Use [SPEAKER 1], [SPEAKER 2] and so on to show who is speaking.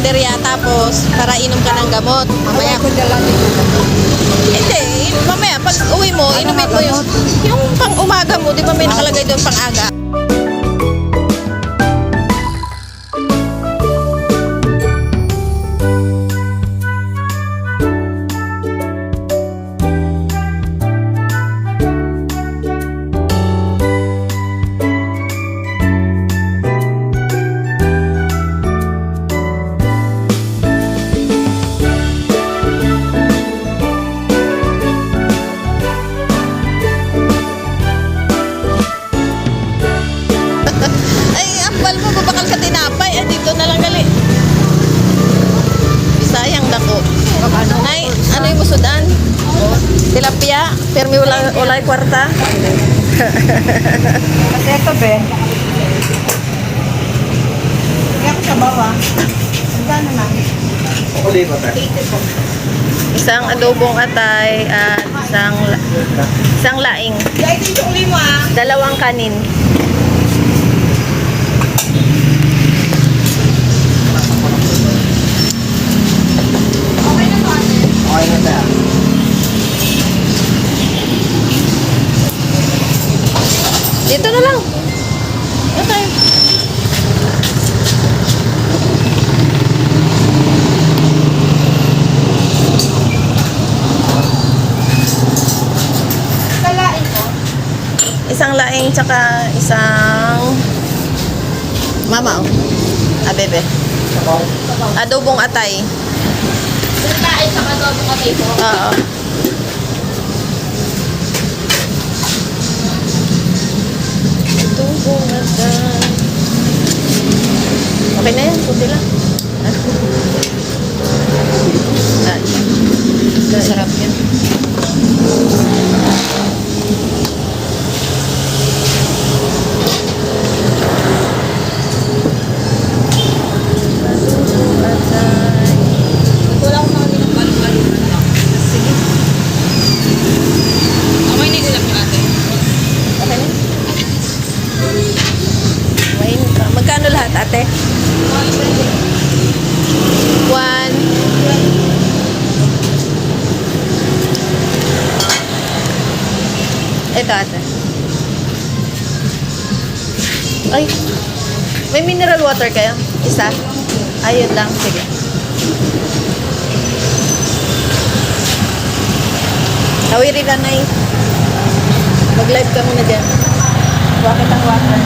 [SPEAKER 1] karinderya tapos para inom ka ng gamot. Mamaya.
[SPEAKER 2] Ako dala din yung gamot.
[SPEAKER 1] Hindi, mamaya pag uwi mo, inumin mo yung pang umaga mo, di ba may nakalagay doon pang aga? Ay, ambal mo, babakal ka tinapay. Ay, dito na lang gali. Sayang dako. Nay, ano yung musudan? Tilapia, permi ulay kwarta.
[SPEAKER 2] Kasi ito, be. Kaya ako sa bawa. Ang gano'n na.
[SPEAKER 1] Isang adobong atay at isang laing.
[SPEAKER 2] Dahil ito yung lima.
[SPEAKER 1] Dalawang kanin.
[SPEAKER 2] Okay na ba?
[SPEAKER 3] Okay na tayo.
[SPEAKER 1] Dito na lang. Okay.
[SPEAKER 2] Kalain ko.
[SPEAKER 1] Isang laing tsaka isang mama oh. Bebe. Adobong atay.
[SPEAKER 2] Kalain sa kadobo ka dito.
[SPEAKER 1] Oo. Adobong atay. Okay na yan, kunti lang. Sarap yan. Adobong atay.
[SPEAKER 2] Wala akong mga binang
[SPEAKER 1] Sige.
[SPEAKER 2] Okay na yung ulam niyo ate.
[SPEAKER 1] Okay na? Kumain ka. Magkano lahat, ate? One. Ito, ate. Ay. May mineral water kayo? Isa? Ayun lang. Sige. Tawirin na, Nay. Mag-live ka muna dyan. Bakit ang water?